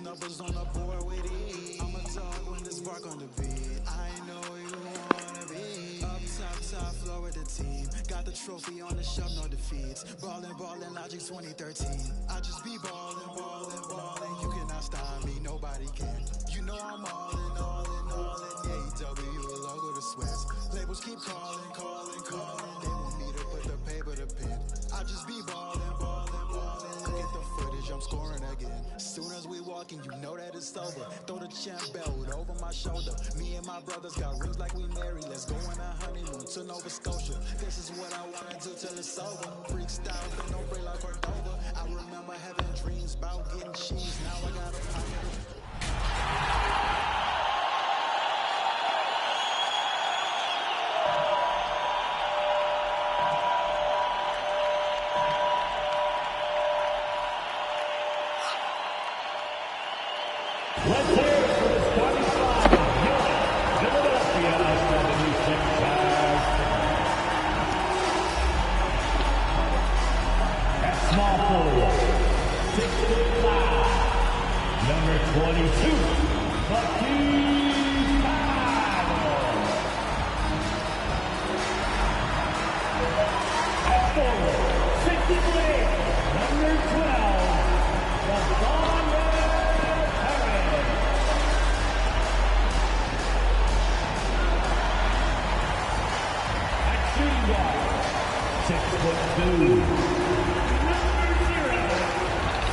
numbers on the board with ease. I'm a dog when this bark on the beat. I know you wanna be up top floor with the team. Got the trophy on the shelf, no defeats. Ballin', Logic 2013. I just be ballin'. You cannot stop me, nobody can. You know I'm all in. AEW, logo to sweats. Labels keep calling. They want me to put the paper to pen. I just be ballin'. Look at the footage, I'm scoring again. Soon as we walk in, you know that it's over. Throw the champ belt over my shoulder. Me and my brothers got rings like we married. Let's go on a honeymoon to Nova Scotia. This is what I wanna do till it's over. Freak style, but no break like Cordova. I remember having dreams about getting cheese. Now I got a pocket. Let's hear it for the starting slide. Philadelphia 76ers. At small forward, 6'5", number 22, Bucky Powell. At forward, 63, number 12, LeBron. Number 0,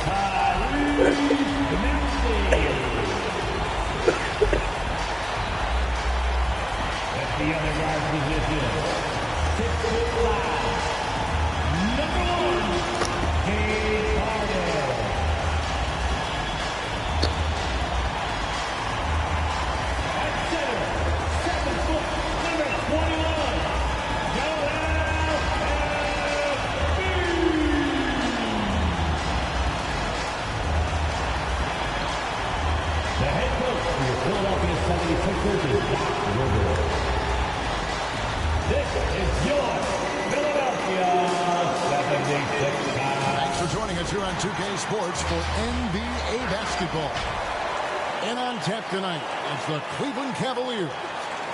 Tyrese Maxey. At the other guard position, 6'5", number 1, Gabe Carter. At center, 7 foot, number 21, Joel. The head coach for your Philadelphia 76ers is Doc Rivers. This is your Philadelphia 76ers. Thanks for joining us here on 2K Sports for NBA basketball. And on tap tonight is the Cleveland Cavaliers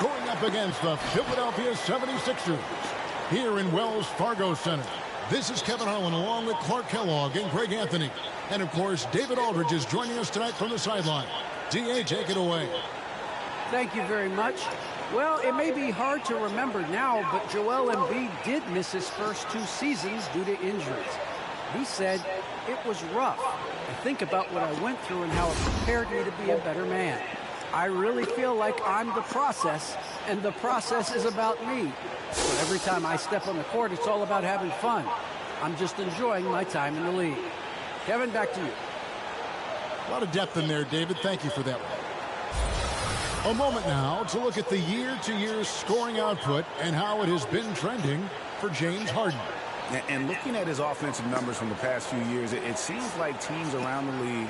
going up against the Philadelphia 76ers here in Wells Fargo Center. This is Kevin Harlan along with Clark Kellogg and Greg Anthony. And, of course, David Aldridge is joining us tonight from the sideline. D.A., take it away. Thank you very much. Well, it may be hard to remember now, but Joel Embiid did miss his first 2 seasons due to injuries. He said, "It was rough. I think about what I went through and how it prepared me to be a better man. I really feel like I'm the process, and the process is about me. But every time I step on the court, it's all about having fun. I'm just enjoying my time in the league." Kevin, back to you. A lot of depth in there, David. Thank you for that one. A moment now to look at the year-to-year scoring output and how it has been trending for James Harden. And looking at his offensive numbers from the past few years, it seems like teams around the league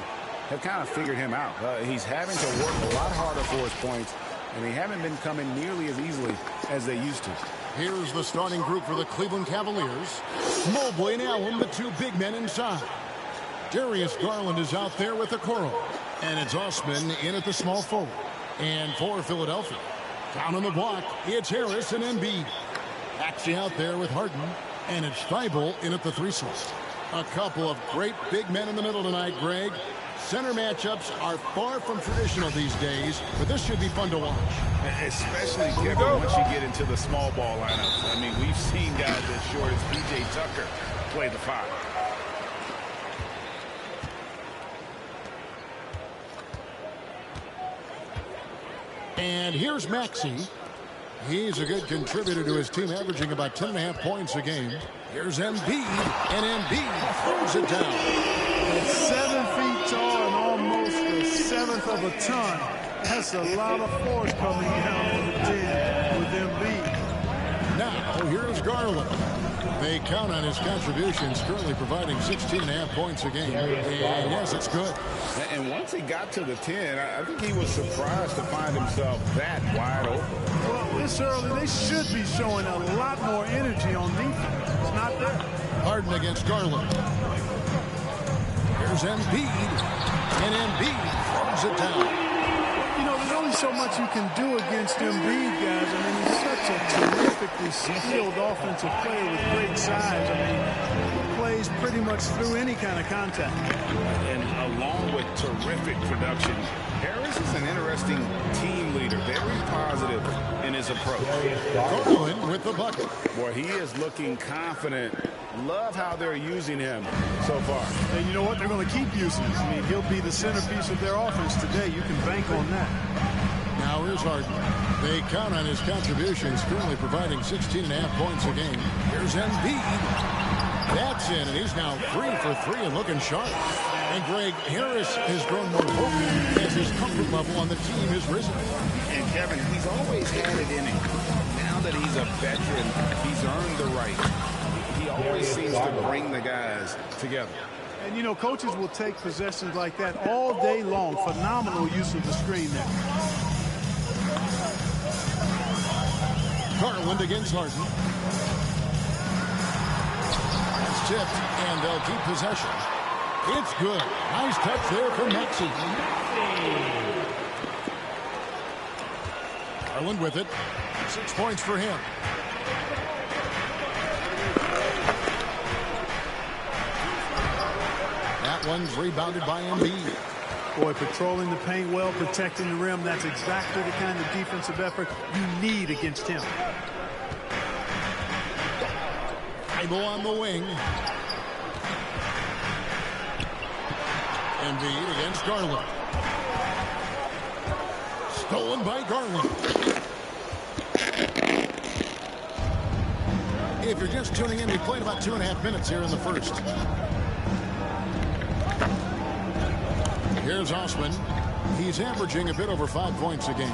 have kind of figured him out. He's having to work a lot harder for his points, and they haven't been coming nearly as easily as they used to. Here's the starting group for the Cleveland Cavaliers. Mobley and Allen, the 2 big men inside. Darius Garland is out there with Okoro. And it's Osman in at the small forward. And for Philadelphia, down on the block, it's Harris and Embiid. Maxey out there with Harden. And it's Thibault in at the 3 slot. A couple of great big men in the middle tonight, Greg. Center matchups are far from traditional these days, but this should be fun to watch. Especially, Kevin, once you get into the small ball lineups. I mean, we've seen guys as short as P.J. Tucker play the 5. And here's Maxey. He's a good contributor to his team, averaging about 10.5 points a game. Here's Embiid, and Embiid throws it down. At 7 feet tall and almost a 1/7 of a ton, that's a lot of force coming down on the team with Embiid. Now, here's Garland. They count on his contributions, currently providing 16.5 points a game. And yes, it's good. And once he got to the 10, I think he was surprised to find himself that wide open. Well, this early, they should be showing a lot more energy on defense. It's not there. Harden against Garland. Here's Embiid. And Embiid it down. You know, there's only so much you can do against Embiid, guys. I mean, he's such a terrifically skilled offensive player with great size. I mean, he plays pretty much through any kind of contact. And along with terrific production, Harris is an interesting team leader, very positive in his approach. Garland with the bucket. Boy, he is looking confident. Love how they're using him so far. And you know what? They're going to keep using him. I mean, he'll be the centerpiece of their offense today. You can bank on that. Now here's Harden. They count on his contributions, currently providing 16.5 points a game. Here's Embiid. That's in, and he's now 3 for 3 and looking sharp. And Greg, Harris has grown more vocal as his comfort level on the team has risen. And Kevin, he's always had it in him. Now that he's a veteran, he's earned the right. He always seems to bring the guys together. And, you know, coaches will take possessions like that all day long. Phenomenal use of the screen there. Garland against Harden. It's tipped, and they'll keep possession. It's good. Nice touch there from Maxey. Garland with it. 6 points for him. That one's rebounded by Embiid. Boy, patrolling the paint well, protecting the rim. That's exactly the kind of defensive effort you need against him. Table on the wing. Embiid against Garland. Stolen by Garland. If you're just tuning in, we played about 2.5 minutes here in the first. Here's Osman. He's averaging a bit over 5 points a game.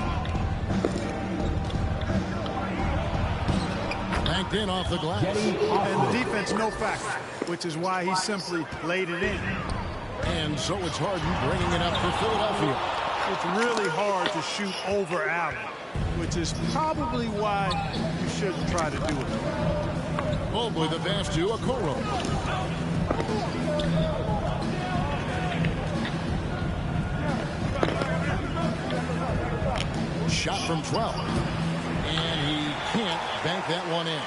Banked in off the glass. And the defense no factor, which is why he simply laid it in. And so it's Harden bringing it up for Philadelphia. It's really hard to shoot over Allen, which is probably why you shouldn't try to do it. Mobley the pass to Okoro. Shot from 12. And he can't bank that one in.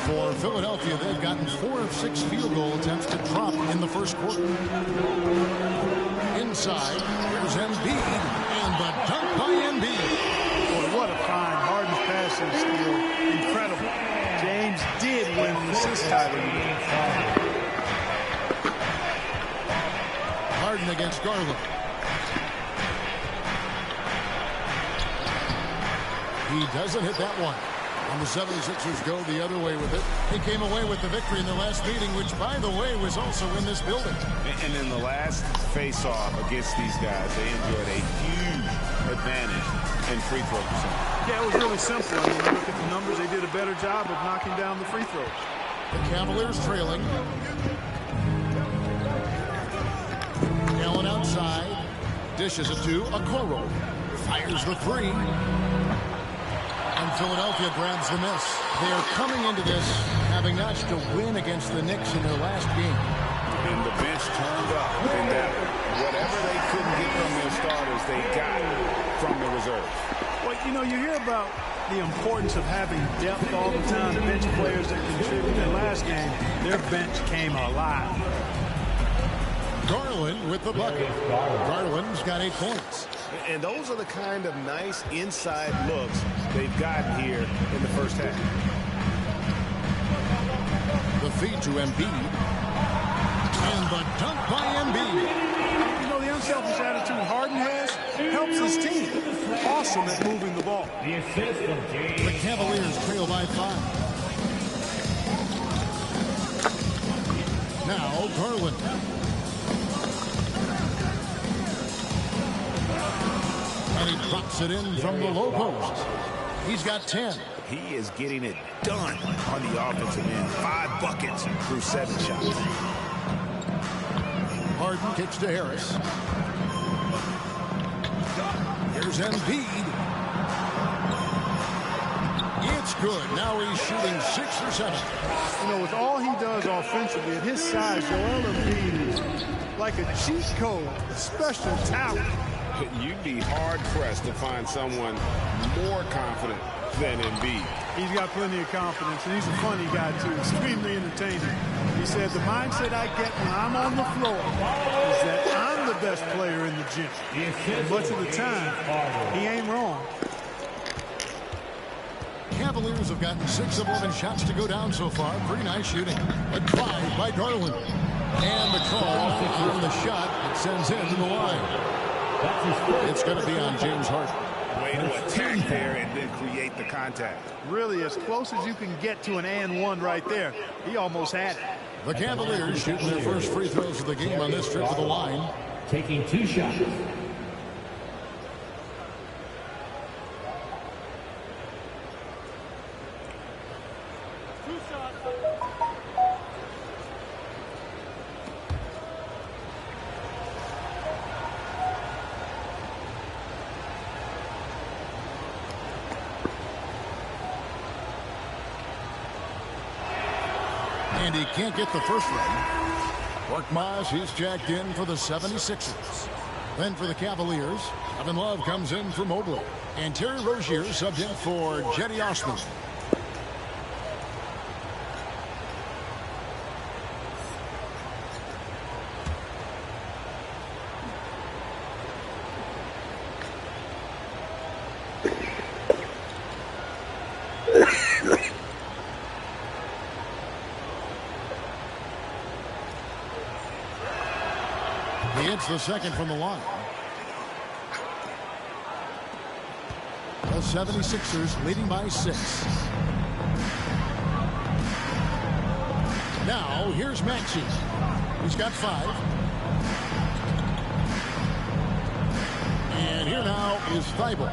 For Philadelphia, they've gotten 4 of 6 field goal attempts to drop in the first quarter. Inside, here's Embiid, and the dunk by Embiid. Boy, what a find. Harden's passing skill, incredible. James did win the assist title. Harden against Garland. He doesn't hit that one. And the 76ers go the other way with it. They came away with the victory in the last meeting, which, by the way, was also in this building. And in the last face-off against these guys, they enjoyed a huge advantage in free throw percentage. Yeah, it was really simple. I mean, you look at the numbers, they did a better job of knocking down the free throws. The Cavaliers trailing. Allen outside. Dishes it to Okoro. Fires the 3. And Philadelphia grabs the miss. They are coming into this having notched a win against the Knicks in their last game. And the bench turned up in that whatever they couldn't get from their starters, they got from the reserves. Well, you know, you hear about the importance of having depth all the time, the bench players that contribute. In last game, their bench came alive. Garland with the bucket. Garland's got 8 points. And those are the kind of nice inside looks they've gotten here in the first half. The feed to Embiid. And the dunk by Embiid. You know, the unselfish attitude Harden has helps his team. Awesome at moving the ball. The assist from James. The Cavaliers trail by 5. Now Garland. And he drops it in from the low post. He's got 10. He is getting it done on the offensive end. 5 buckets through 7 shots. Harden kicks to Harris. Here's Embiid. It's good. Now he's shooting 6 or 7. You know, with all he does offensively, at his size, Joel Embiid is like a cheat code, a special talent. You'd be hard-pressed to find someone more confident than Embiid. He's got plenty of confidence, and he's a funny guy, too. Extremely entertaining. He said, the mindset I get when I'm on the floor is that I'm the best player in the gym. And much of the time, he ain't wrong. Cavaliers have gotten 6 of 11 shots to go down so far. Pretty nice shooting. A drive by Garland. And the call from the shot that sends him to the line. It's going to be on James Harden. Way to attack there and then create the contact. Really, as close as you can get to an and one right there. He almost had it. The Cavaliers shooting their first free throws of the game on this trip to the line. Taking 2 shots. And he can't get the first one. Korkmaz, he's jacked in for the 76ers. Then for the Cavaliers, Kevin Love comes in for Mobley. And Terry Rozier subbed in for Cedi Osman. He hits the second from the line. The 76ers leading by 6. Now, here's Maxey. He's got 5. And here now is Thibault.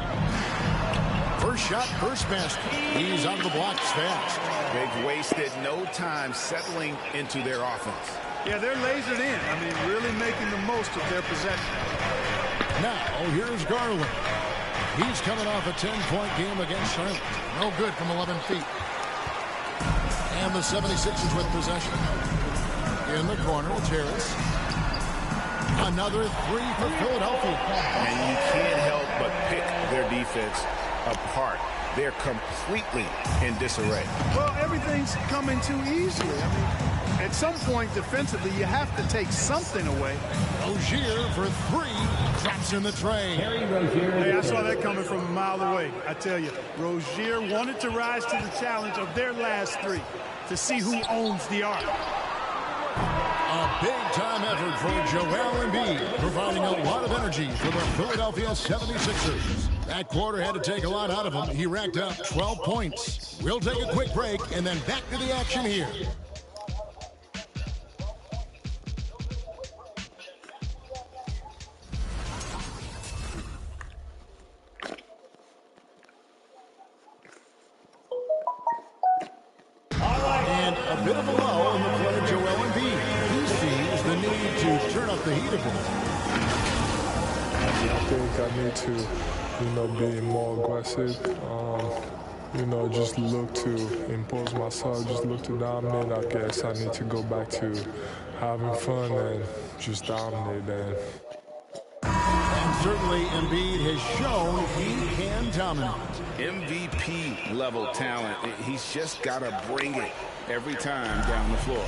First shot, first basket. He's out of the blocks fast. They've wasted no time settling into their offense. Yeah, they're lasered in. I mean, really making the most of their possession. Now, here's Garland. He's coming off a 10-point game against Charlotte. No good from 11 feet. And the 76ers with possession. In the corner, it's Harris. Another 3 for Philadelphia. And you can't help but pick their defense apart. They're completely in disarray. Well, everything's coming too easily. I mean, at some point defensively, you have to take something away. Rozier for 3. Drops in the tray. Hey, I saw that coming from a mile away. I tell you, Rozier wanted to rise to the challenge of their last 3 to see who owns the arc. A big-time effort for Joel Embiid, providing a lot of energy for the Philadelphia 76ers. That quarter had to take a lot out of him. He racked up 12 points. We'll take a quick break and then back to the action here. And a bit of a lull in the play of Joel Embiid. He sees the need to turn up the heat a bit. I think I need to, be more aggressive. Just look to impose myself, just look to dominate. I guess I need to go back to having fun and just dominate then. And certainly Embiid has shown he can dominate. MVP level talent. He's just got to bring it every time down the floor.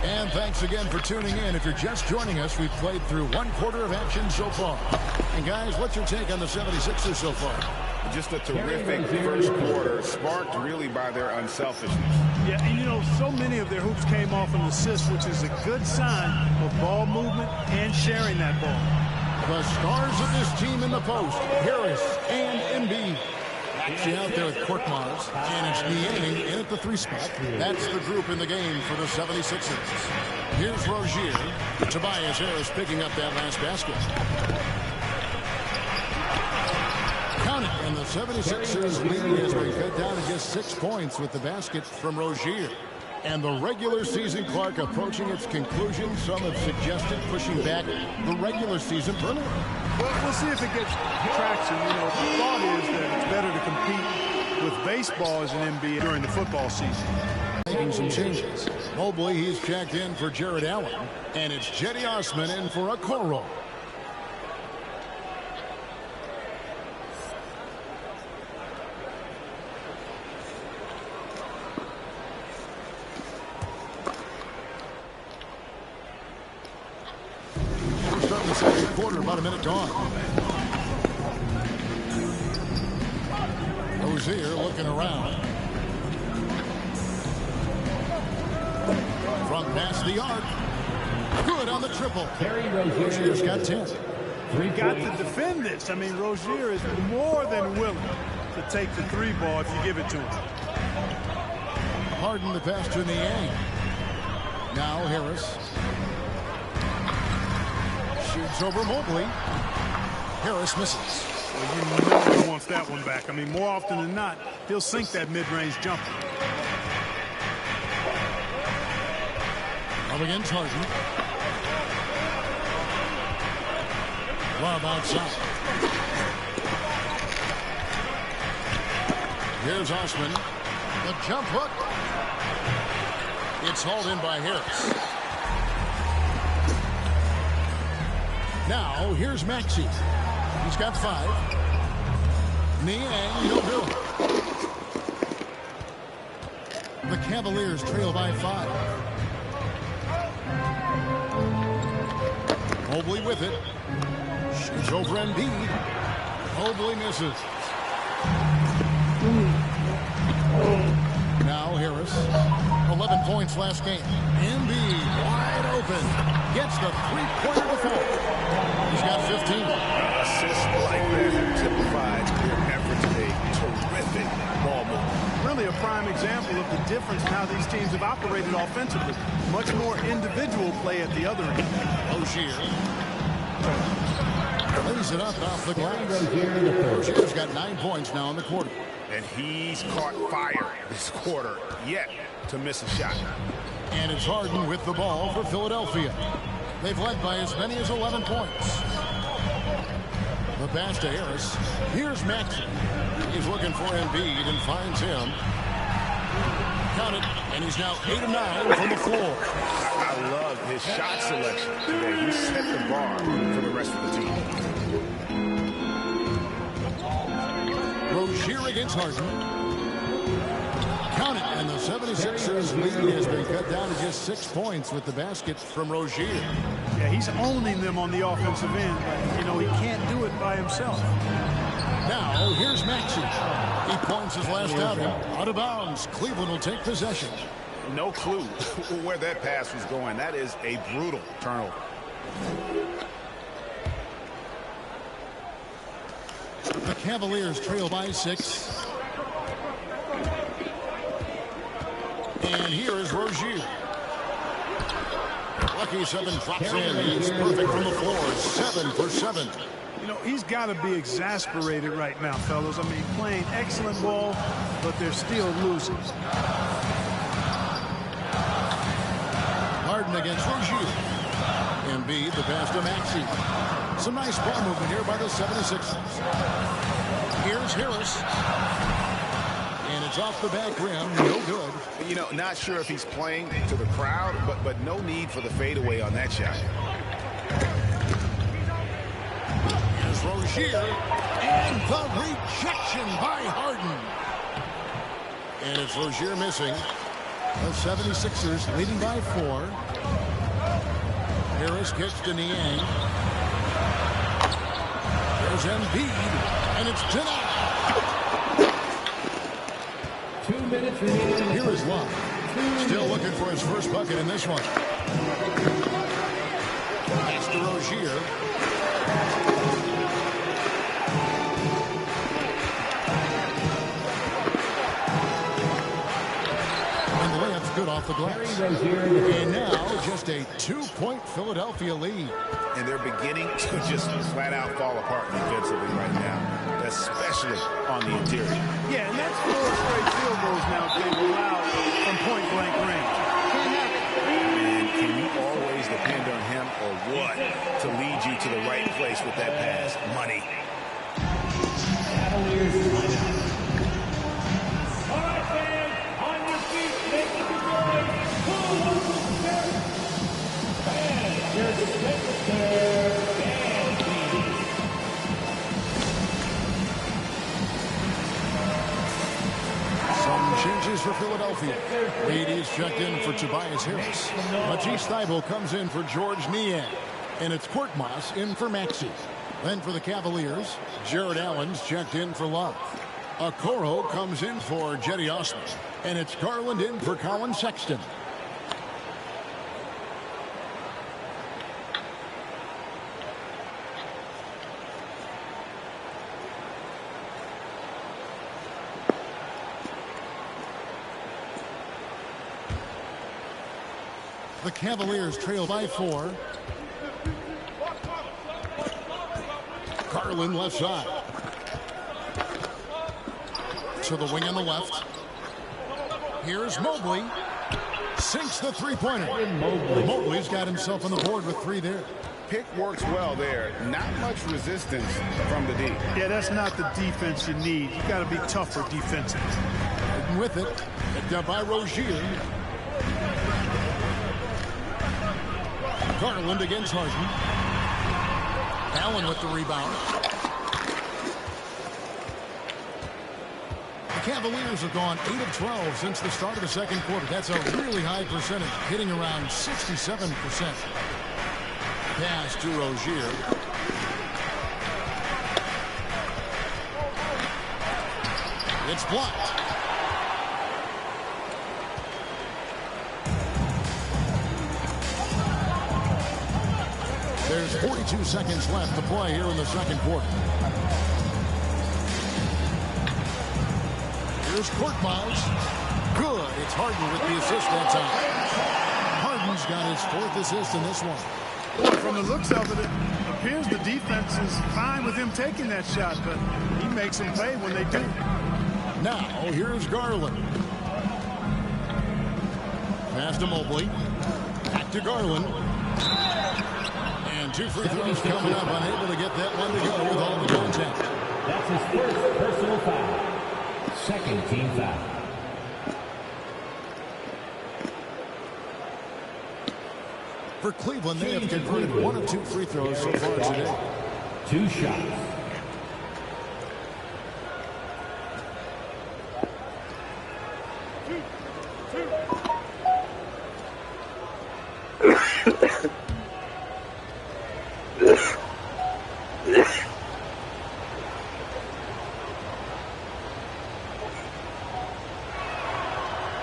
And thanks again for tuning in. If you're just joining us, we've played through 1 quarter of action so far. And guys, what's your take on the 76ers so far? Just a terrific first quarter, sparked really by their unselfishness. Yeah, and so many of their hoops came off an assist, which is a good sign of ball movement and sharing that ball. The stars of this team in the post, Harris and Embiid. Actually out there with Korkmaz, and it's Niang in at the 3 spot. That's the group in the game for the 76ers. Here's Rozier. Tobias Harris picking up that last basket. Count it, and the 76ers lead has been cut down to just 6 points with the basket from Rozier. And the regular season, Clark, approaching its conclusion. Some have suggested pushing back the regular season permanently. Well, we'll see if it gets traction. The thought is that it's better to compete with baseball as an NBA during the football season. Thank making some changes. Mobley, he's checked in for Jared Allen. And it's Cedi Osman in for Okoro. First up in the second quarter, about a minute gone. Rozier looking around. Front pass the arc. Good on the triple. Rozier's got 10. You've got to defend this. I mean, Rozier is more than willing to take the three ball if you give it to him. Harden the pass to Niang. Now Harris. Shoots over Mobley. Harris misses. Well, you know he wants that one back. I mean, more often than not, he'll sink that mid-range jumper. Up against Harden. Love outside. Here's Osman. The jump hook. It's hauled in by Harris. Now, here's Maxey. He's got 5. Niang, no good. The Cavaliers trail by 5. Mobley with it. Shoots over Embiid. Mobley misses. Now Harris. 11 points last game. Embiid wide open. Gets the three-pointer to fall. He's got 15. Assists like that typifies their effort today. Terrific ball movement. Really a prime example of the difference in how these teams have operated offensively. Much more individual play at the other end. Rozier. Lays it up off the glass. Rozier's got 9 points now in the quarter. And he's caught fire this quarter yet to miss a shot. And it's Harden with the ball for Philadelphia. They've led by as many as 11 points. The pass to Harris. Here's Maxey. He's looking for Embiid and finds him. Count it, and he's now 8 of 9 from the floor. I love his shot selection today. He set the bar for the rest of the team. Rozier against Harden. Count it, and the 76ers lead has been cut down to just 6 points with the basket from Rozier. Yeah, he's owning them on the offensive end, but, you know, he can't do it by himself. Now, here's Maxey. He points his last outing. Out of bounds. Cleveland will take possession. No clue where that pass was going. That is a brutal turnover. The Cavaliers trail by 6. And here is Rozier. Lucky 7 drops in. He's perfect from the floor. 7 for 7. You know, he's got to be exasperated right now, fellas. I mean, playing excellent ball, but they're still losing. Harden against Rozier. Embiid, the pass to Maxey. Some nice ball movement here by the 76ers. Here's Harris. And it's off the back rim. No good. You know, not sure if he's playing to the crowd, but no need for the fadeaway on that shot. Here's Rozier. And the rejection by Harden. And it's Rozier missing. The 76ers leading by 4. Harris kicks to Niang. There's Embiid. And it's denied. 2 minutes remaining. Here is Love. Still looking for his first bucket in this one. Pass to Rozier. And the layup's good off the glass. And now just a 2-point Philadelphia lead. And they're beginning to just flat out fall apart defensively right now, especially on the interior. Yeah, and that's 4 straight field goals now they've allowed from point-blank range. And can you always depend on him or what to lead you to the right place with that pass? Money. Cavaliers lineup. All right, fans, on your feet, make it begin. Some changes for Philadelphia. Beatty is checked in for Tobias Harris. Matisse Thybulle comes in for George Niang. And it's Korkmaz in for Maxey. Then for the Cavaliers, Jared Allen's checked in for Love. Okoro comes in for Jetty Osman. And it's Garland in for Colin Sexton. The Cavaliers trail by 4. Garland left side. To the wing on the left. Here's Mobley. Sinks the three-pointer. Mobley's got himself on the board with 3 there. Pick works well there. Not much resistance from the D. Yeah, that's not the defense you need. You got to be tougher defensively. And with it, picked up by Rozier. Garland against Harden. Allen with the rebound. The Cavaliers have gone 8 of 12 since the start of the second quarter. That's a really high percentage, hitting around 67%. Pass to Rozier. It's blocked. There's 42 seconds left to play here in the second quarter. Here's Korkmaz. Good. It's Harden with the assist that time. Harden's got his 4th assist in this one. Well, from the looks of it, it appears the defense is fine with him taking that shot, but he makes them pay when they do. Now, here's Garland. Pass to Mobley. Back to Garland. And 2 free throws coming up. Unable to get that one to go with all the contact. That's his first personal foul. Second team foul. For Cleveland, they have converted 1 of 2 free throws so far today. 2 shots.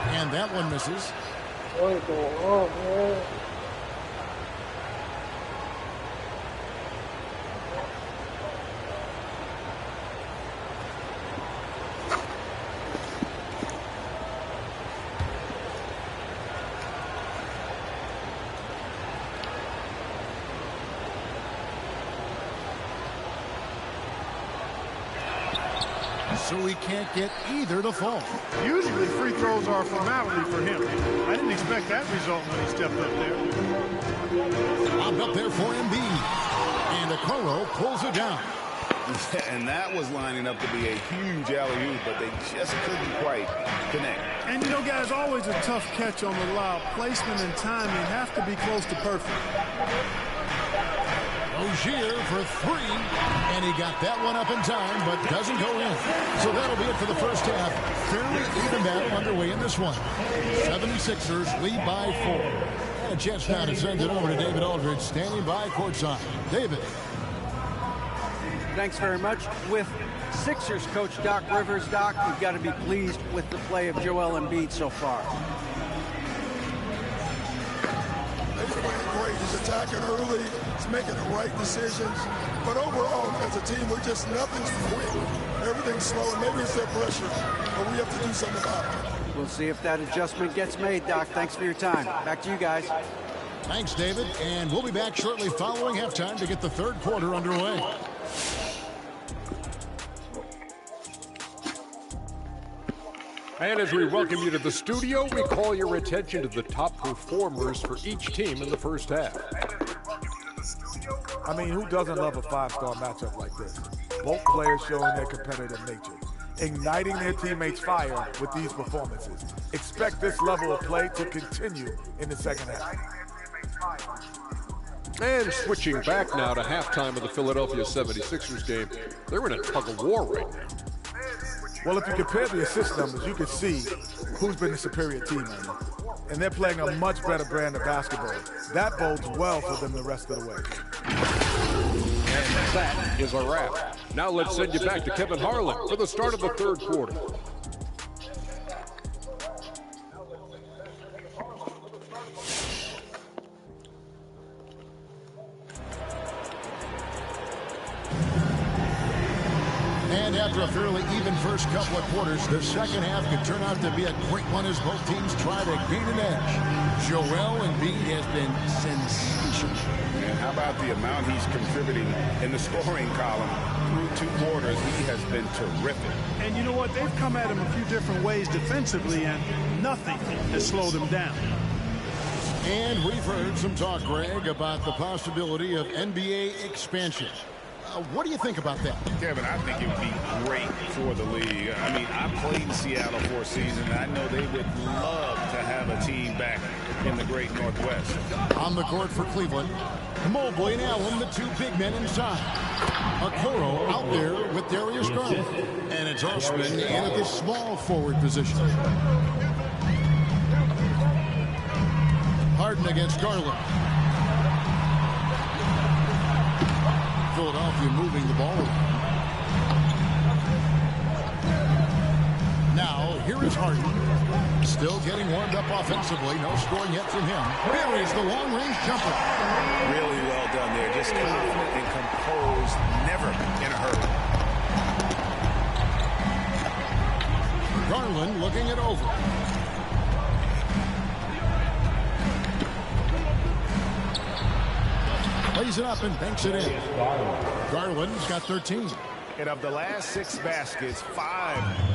And that one misses. What is going on, man? So he can't get either to fall. Usually free throws are a formality for him. I didn't expect that result when he stepped up there. Lobbed up there for Embiid. And Okoro pulls it down. And that was lining up to be a huge alley-oop, but they just couldn't quite connect. And, you know, guys, always a tough catch on the lob. Placement and timing have to be close to perfect. Rozier for 3, and he got that one up in time, but doesn't go in. So that'll be it for the first half. Fairly even battle underway in this one. 76ers lead by 4. And a chance now to send it over to David Aldridge, standing by courtside. David. Thanks very much. With Sixers coach Doc Rivers, Doc, you've got to be pleased with the play of Joel Embiid so far. He's playing great. He's attacking early. He's making the right decisions. But overall, as a team, we're just nothing's quick. Everything's slow, and maybe it's their pressure, but we have to do something about it. We'll see if that adjustment gets made, Doc. Thanks for your time. Back to you guys. Thanks, David. And we'll be back shortly following halftime to get the third quarter underway. And as we welcome you to the studio, we call your attention to the top performers for each team in the first half. I mean, who doesn't love a five-star matchup like this? Both players showing their competitive nature, igniting their teammates' fire with these performances. Expect this level of play to continue in the second half. And switching back now to halftime of the Philadelphia 76ers game. They're in a tug-of-war right now. Well, if you compare the assist numbers, you can see who's been the superior team, Andy. And they're playing a much better brand of basketball. That bodes well for them the rest of the way. And that is a wrap. Now let's send you back to Kevin Harlan for the start of the third quarter. And after a fairly even first couple of quarters, the second half could turn out to be a great one as both teams try to gain an edge. Joel Embiid has been sensational. And how about the amount he's contributing in the scoring column through 2 quarters? He has been terrific. And you know what? They've come at him a few different ways defensively, and nothing has slowed him down. And we've heard some talk, Greg, about the possibility of NBA expansion. What do you think about that? Kevin, I think it would be great for the league. I mean, I played in Seattle for a season, and I know they would love to have a team back in the great Northwest. On the court for Cleveland, Mobley and Allen, the 2 big men inside. Okoro out there with Darius Garland. And it's Osman in at the small forward position. Harden against Garland. Philadelphia moving the ball around. Now, here is Harden. Still getting warmed up offensively. No scoring yet from him. Here is the long-range jumper. Really well done there. Just confident and composed. Never in a hurry. Garland looking it over. Plays it up and banks it in. Garland's got 13. And of the last 6 baskets, 5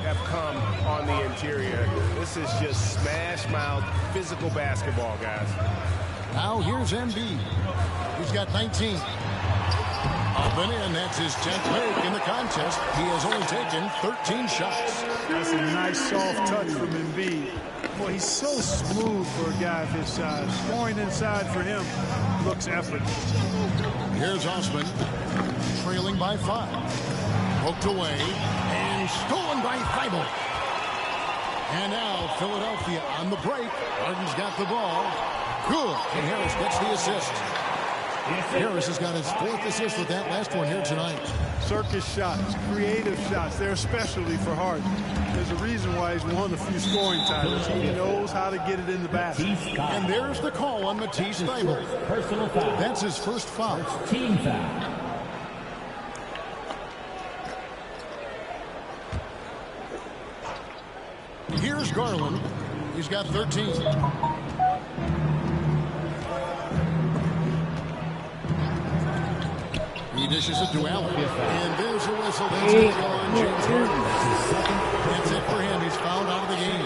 have come on the interior. This is just smash-mouth physical basketball, guys. Now here's Embiid. He's got 19. Up and in. That's his 10th make in the contest. He has only taken 13 shots. That's a nice soft touch from Embiid. Boy, he's so smooth for a guy of his size. Scoring inside for him looks effortless. Here's Osman, trailing by 5. Poked away and stolen by Thibault. And now Philadelphia on the break. Harden's got the ball. Good. And Harris gets the assist. Harris has got his 4th assist with that last one here tonight. Circus shots, creative shots. They're a specialty for Harden. There's a reason why he's won a few scoring titles. He knows how to get it in the basket. And there's the call on Matisse Thybulle. Personal foul. That's his first foul. Team foul. Here's Garland. He's got 13. He dishes it to Allen. And there's a whistle. That's going to go on James Harden. That's it for him. He's fouled out of the game.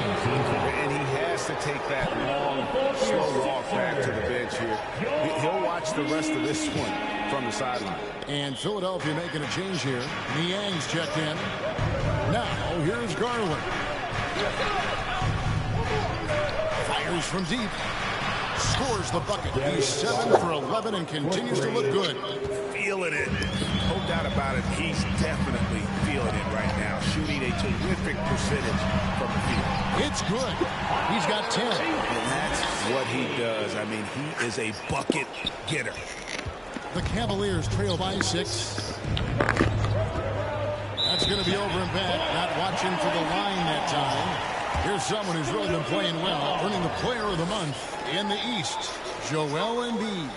And he has to take that long, slow walk back to the bench here. He'll watch the rest of this one from the sideline. And Philadelphia making a change here. Niang's checked in. Now, here's Garland. Fires from deep. Scores the bucket. He's 7 for 11 and continues to look good. Feeling it. No doubt about it. He's definitely feeling it right now. Shooting a terrific percentage from the field. It's good. He's got 10. And that's what he does. I mean, he is a bucket getter. The Cavaliers trail by 6. That's going to be over and back. Not watching for the line that time. Here's someone who's really been playing well, earning the Player of the Month in the East, Joel Embiid.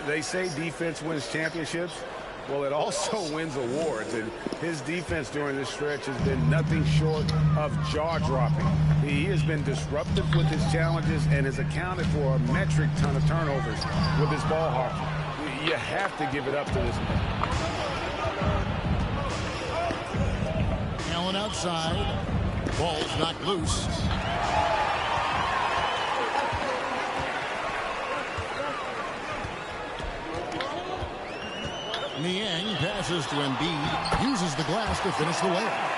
They say defense wins championships. Well, it also wins awards, and his defense during this stretch has been nothing short of jaw-dropping. He has been disruptive with his challenges and has accounted for a metric ton of turnovers with his ball hockey. You have to give it up to this man. Allen outside. Ball's knocked loose. Niang passes to Embiid. Uses the glass to finish the layup.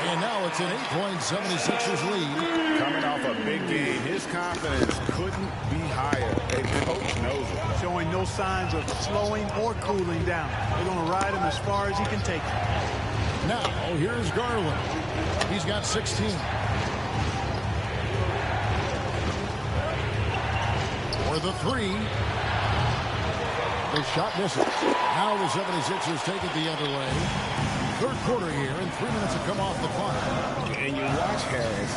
And now it's an 8-point 76ers lead. Coming off a big game, his confidence couldn't be higher. A coach knows it. Showing no signs of slowing or cooling down. They're going to ride him as far as he can take him. Now, here's Garland. He's got 16. For the three. The shot misses. Now the 76ers take it the other way. Third quarter here, and 3 minutes have come off the clock. And you watch Harris.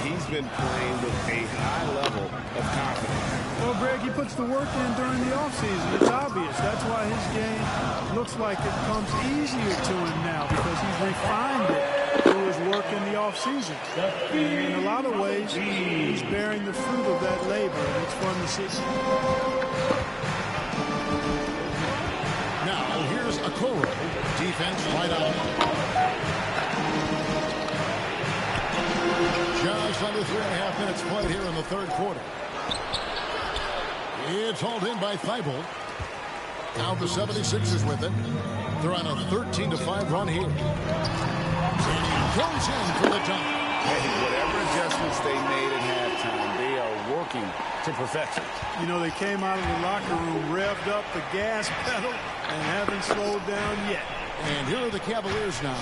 He's been playing with a high level of confidence. Well, Greg, he puts the work in during the offseason. It's obvious. That's why his game looks like it comes easier to him now, because he's refined it through his work in the offseason. And in a lot of ways, he's bearing the fruit of that labor, and it's fun to see. Now, here's Okoro. Defense right out. Just under 3.5 minutes played here in the third quarter. It's hauled in by Thibault. Now the 76ers with it. They're on a 13-5 run here. And he goes in for the dunk. Hey, whatever adjustments they made at halftime, they are working to perfection. You know, they came out of the locker room, revved up the gas pedal, and haven't slowed down yet. And here are the Cavaliers now.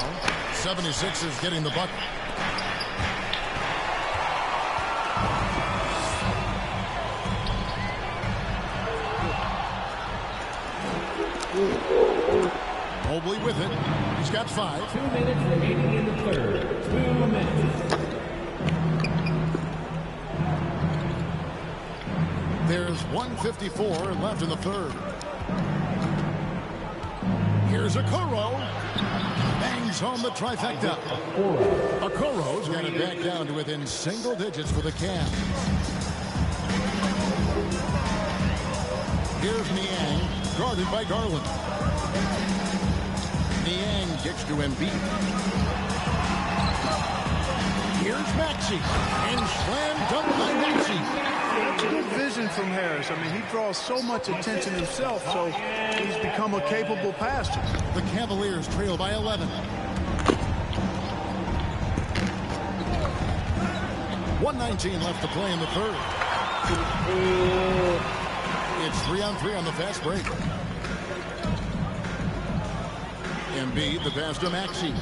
76ers getting the bucket. Mobley with it. He's got 5. 2 minutes remaining in the third. 2 minutes. There's 1:54 left in the third. Here's Okoro. Bangs home the trifecta. Okoro's got it back down to within single digits for the Cavs. Here's Niang, guarded by Garland. Niang kicks to Embiid. Here's Maxey. And slam dunk by Maxey. That's good vision from Harris. I mean, he draws so much attention himself, so he's become a capable passer. The Cavaliers trail by 11. 1:19 left to play in the third. It's 3-on-3 on the fast break. Embiid, the pass to Maxey.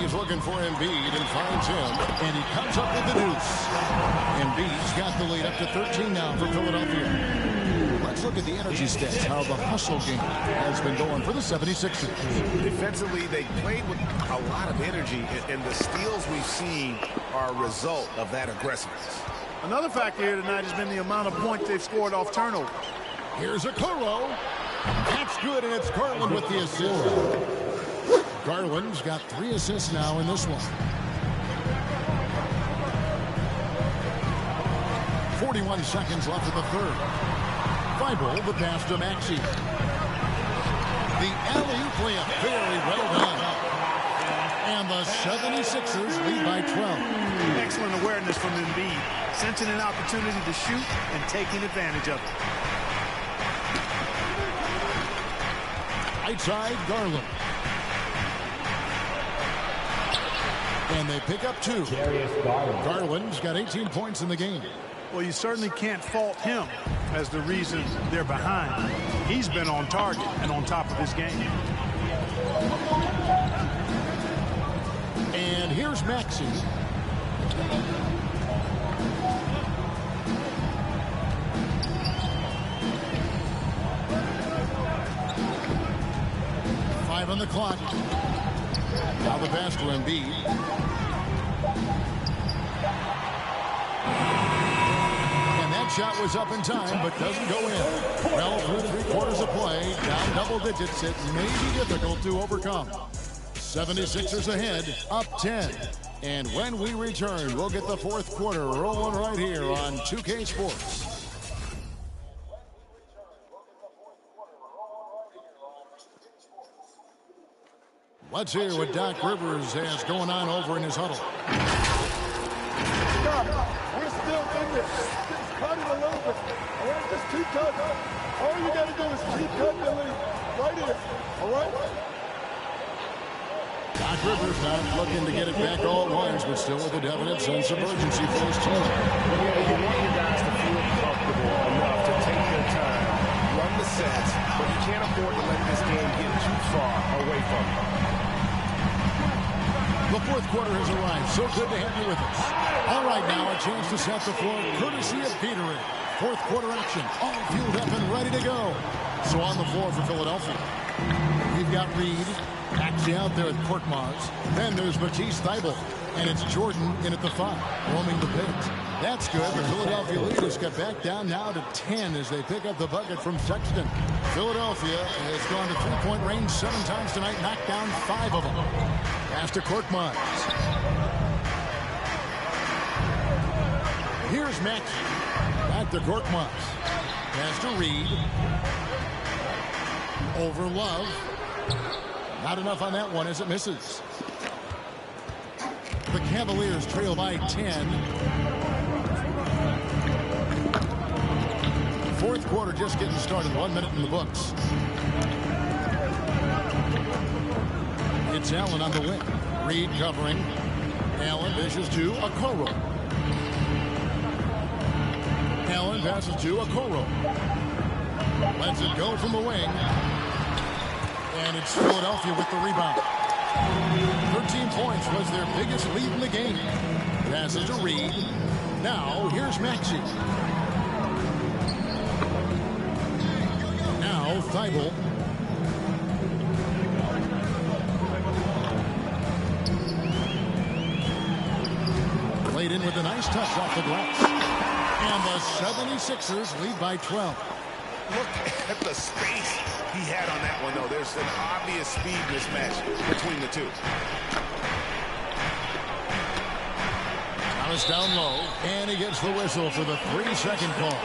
He's looking for Embiid and finds him, and he comes up with the deuce. Embiid's got the lead up to 13 now for Philadelphia. Let's look at the energy stats, how the hustle game has been going for the 76ers. Defensively, they played with a lot of energy, and the steals we've seen are a result of that aggressiveness. Another factor here tonight has been the amount of points they've scored off turnover. Here's Okoro. That's good, and it's Garland with the assist. Garland's got 3 assists now in this one. 41 seconds left in the third. Thibault, the pass to Maxey. The alley-oop layup, very well done. And the 76ers lead by 12. Excellent awareness from Embiid, sensing an opportunity to shoot and taking advantage of it. Right side, Garland. And they pick up 2. Garland's got 18 points in the game. Well, you certainly can't fault him as the reason they're behind. He's been on target and on top of his game. And here's Maxey. Five on the clock. Now the pass to Embiid. And that shot was up in time, but doesn't go in. Well, through 3 quarters of play, down double digits, it may be difficult to overcome. 76ers ahead, up 10. And when we return, we'll get the fourth quarter rolling right here on 2K Sports. Let's hear what Doc Rivers has going on over in his huddle. Doc, we're still in this. Just cut it a little bit. All right, just keep cutting. All you got to do is keep cutting the lead. Right here. All right? Doc Rivers not looking to get it back all at once, but still with a definite sense of urgency for his team. You want your guys to feel comfortable enough to take their time quarter has arrived. So good to have you with us. All right, now a chance to set the floor courtesy of Gatorade. Fourth quarter action, all fueled up and ready to go. So on the floor for Philadelphia, we've got Reed actually out there at Korkmaz. Then there's Matisse Thybulle, and it's Jordan in at the 5, roaming the paint. That's good. The Philadelphia Leaders got back down now to 10 as they pick up the bucket from Sexton. Philadelphia has gone to three-point range 7 times tonight, knocked down 5 of them. Pass to Korkmaz. Here's Maxey. Back to Korkmaz. Pass to Reed. Over Love. Not enough on that one as it misses. The Cavaliers trail by 10. Fourth quarter just getting started. 1 minute in the books. It's Allen on the wing. Reed covering. Allen dishes to Okoro. Allen passes to Okoro. Lets it go from the wing. And it's Philadelphia with the rebound. 13 points was their biggest lead in the game. Passes to Reed. Now here's Maxey. Now Thybulle. Played in with a nice touch off the glass. And the 76ers lead by 12. Look at the space he had on that one, though. There's an obvious speed mismatch between the two. Thomas down low, and he gets the whistle for the 3-second call.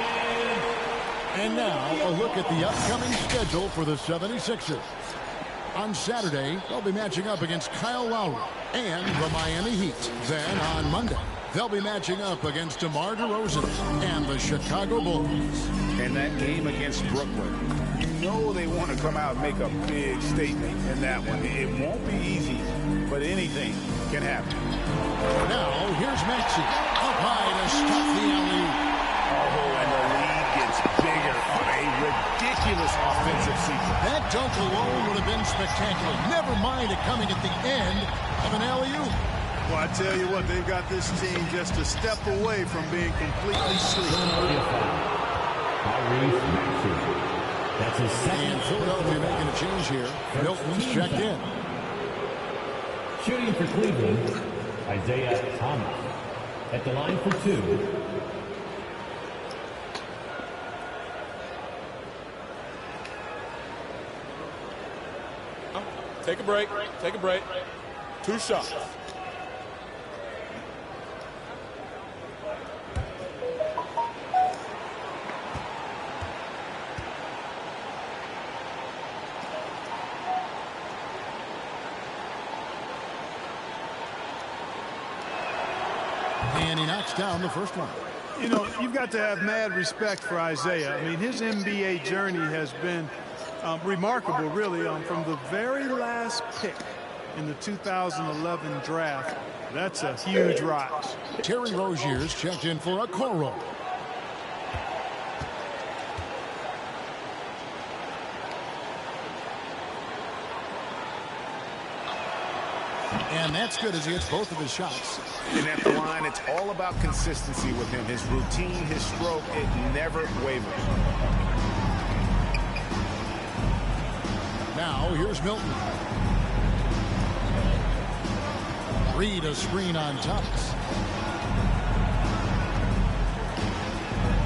And now a look at the upcoming schedule for the 76ers. On Saturday, they'll be matching up against Kyle Lowry and the Miami Heat. Then on Monday, they'll be matching up against DeMar DeRozan and the Chicago Bulls. And that game against Brooklyn, you know they want to come out and make a big statement in that one. It won't be easy, but anything can happen. Now, here's Maxey. Up high to stop the alley-oop. Oh, and the lead gets bigger on a ridiculous offensive sequence. That dunk alone would have been spectacular. Never mind it coming at the end of an alley-oop. Well, I tell you what, they've got this team just a step away from being completely sleep. That's his second. And Philadelphia making a change here. Milton's checked in. Shooting for Cleveland, Isaiah Thomas. At the line for 2. Take a break. Take a break. 2 shots. And he knocks down the first one. You know, you've got to have mad respect for Isaiah. I mean, his NBA journey has been remarkable, really, from the very last pick in the 2011 draft. That's a huge rise. Terry Rozier's checked in for Okoro. And that's good as he hits both of his shots. And at the line, it's all about consistency with him. His routine, his stroke, it never wavers. Now, here's Milton. Reed a screen on Thomas.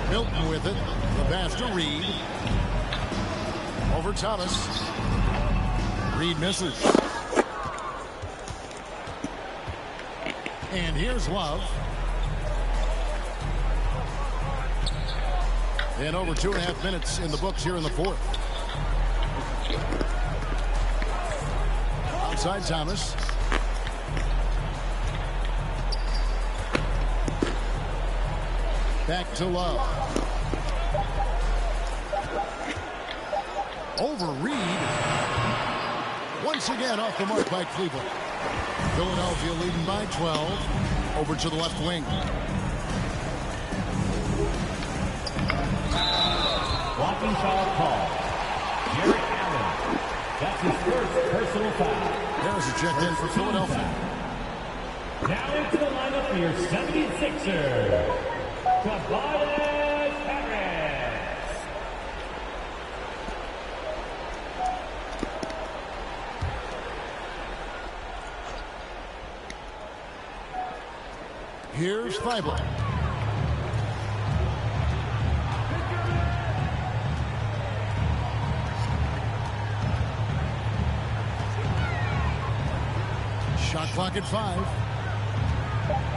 Milton with it. The pass to Reed. Over Thomas. Reed misses. And here's Love. And over 2.5 minutes in the books here in the fourth. Outside Thomas. Back to Love. Over Reed. Once again off the mark by Cleveland. Philadelphia leading by 12. Over to the left wing. Blocking foul call. Jarrett Allen. That's his first personal foul. There's a check in for Philadelphia. Now into the lineup for your 76ers, Tobias Harris. Here's Thybulle. Shot clock at 5.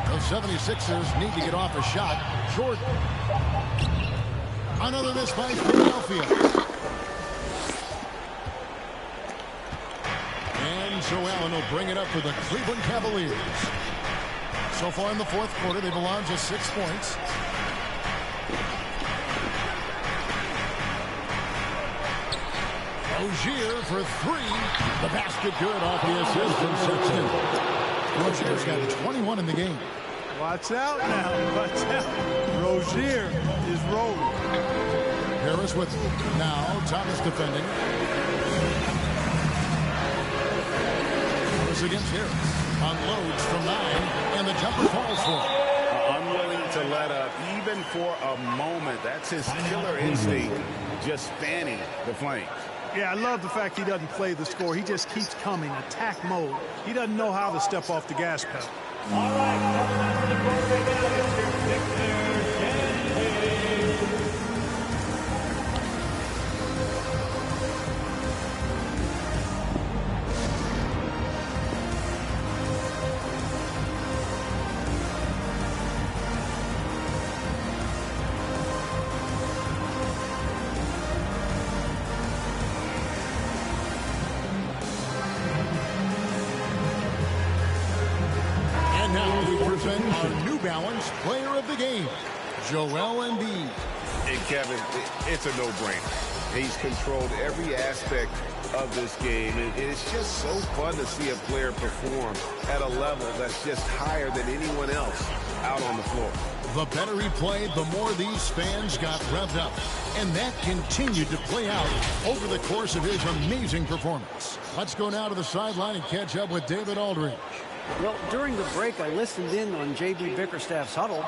The 76ers need to get off a shot. Jordan. Another miss by Philadelphia. And Joe Allen will bring it up for the Cleveland Cavaliers. So far in the fourth quarter, they've allowed just 6 points. Rozier for 3. The basket good off the assist from Sexton. Rozier's got 21 in the game. Watch out now. Watch out. Rozier is rolling. Harris with it. Now Thomas defending. Harris against Harris. Unloads from 9, and the jumper falls for him. Unwilling to let up, even for a moment. That's his killer instinct, just fanning the flames. Yeah, I love the fact he doesn't play the score. He just keeps coming, attack mode. He doesn't know how to step off the gas pedal. All right, coming out for the court right now, Mr. Victor Kennedy. Our New Balance player of the game, Joel Embiid. Hey, Kevin, it's a no-brainer. He's controlled every aspect of this game. And it's just so fun to see a player perform at a level that's just higher than anyone else out on the floor. The better he played, the more these fans got revved up. And that continued to play out over the course of his amazing performance. Let's go now to the sideline and catch up with David Aldridge. Well, during the break, I listened in on J.B. Bickerstaff's huddle.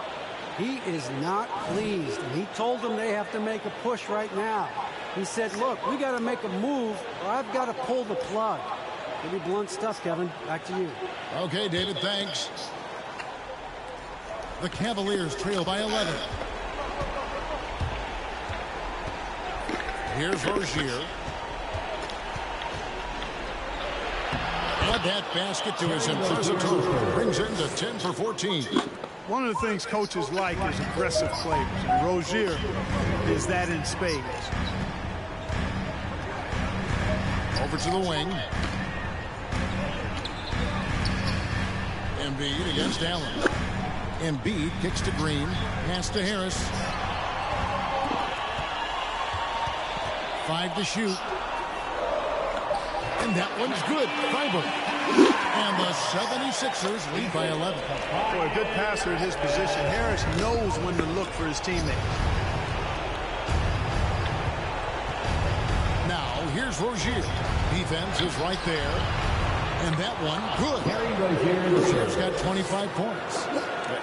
He is not pleased, and he told them they have to make a push right now. He said, look, we got to make a move, or I've got to pull the plug. Pretty blunt stuff, Kevin. Back to you. Okay, David, thanks. The Cavaliers trail by 11. Here's Rozier. Add that basket to his impressive total. Brings him to 10 for 14. One of the things coaches like is aggressive players. And Rozier is that in spades. Over to the wing. Embiid against Allen. Embiid kicks to Green. Pass to Harris. 5 to shoot. And that one's good. Thybulle. And the 76ers lead by 11. Boy, a good passer at his position. Harris knows when to look for his teammate. Now, here's Rozier. Defense is right there. And that one, good. Rozier's got 25 points.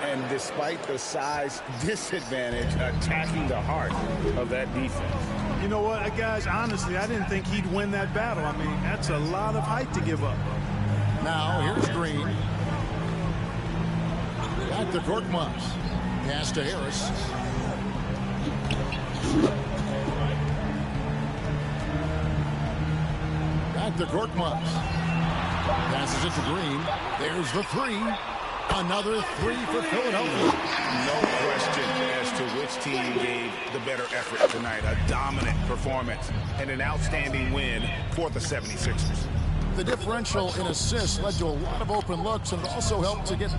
And despite the size disadvantage, attacking the heart of that defense. You know what, guys, honestly, I didn't think he'd win that battle. I mean, that's a lot of height to give up. Now, here's Green. Back to Korkmaz. Pass to Harris. Back to Korkmaz. Passes it to Green. There's the 3. Another 3 for Philadelphia. No question as to which team gave the better effort tonight. A dominant performance and an outstanding win for the 76ers. The differential in assists led to a lot of open looks, and it also helped to get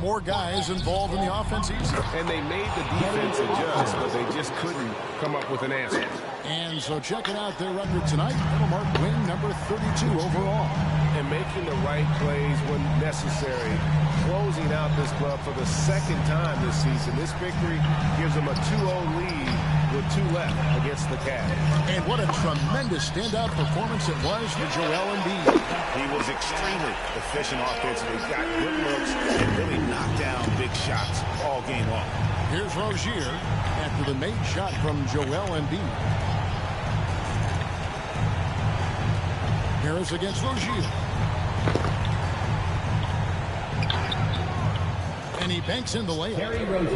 more guys involved in the offense easy. And they made the defense adjust, but they just couldn't come up with an answer. And so checking out their record tonight, it'll mark win number 32 overall. And making the right plays when necessary, closing out this club for the second time this season. This victory gives them a 2-0 lead with 2 left against the Cavs. And what a tremendous standout performance it was for Joel Embiid. He was extremely efficient offensively, got good looks, and really knocked down big shots all game long. Here's Rozier after the made shot from Joel Embiid. Harris against Rozier. And he banks in the layup.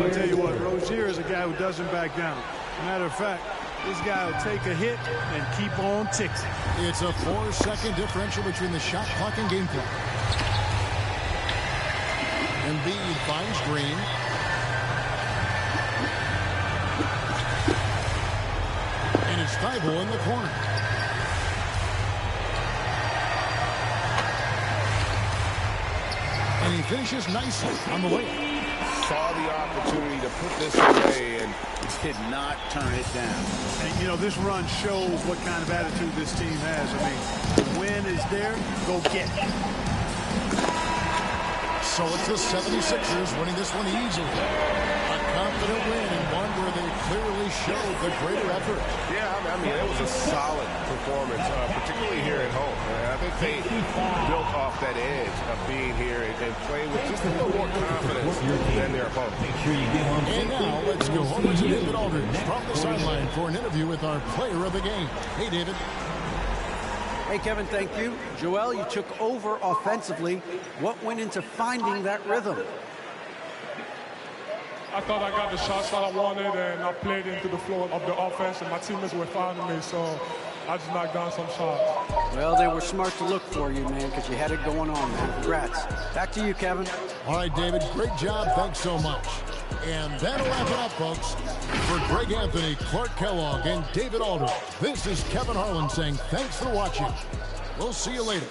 I'll tell you what, Rozier is a guy who doesn't back down. Matter of fact, this guy will take a hit and keep on ticking. It's a 4-second differential between the shot clock and game clock. Embiid finds Green. And it's Thibault in the corner. And he finishes nicely on the layup. Saw the opportunity to put this away and did not turn it down. And, you know, this run shows what kind of attitude this team has. I mean, the win is there, go get it. So it's the 76ers winning this one easily. A confident win and one where they clearly showed the greater effort. Yeah, I mean, it was a solid performance, particularly here at home. I think they built off that edge of being here and playing with just a little more confidence than their opponent. And now let's go over to David Aldridge from the sideline for an interview with our player of the game. Hey, David. Hey, Kevin, thank you. Joel, you took over offensively. What went into finding that rhythm? I thought I got the shots that I wanted, and I played into the flow of the offense, and my teammates were finding me, so I just knocked down some shots. Well, they were smart to look for you, man, because you had it going on, man. Congrats. Back to you, Kevin. All right, David, great job. Thanks so much. And that'll wrap it up, folks. For Greg Anthony, Clark Kellogg, and David Aldridge, this is Kevin Harlan saying thanks for watching. We'll see you later.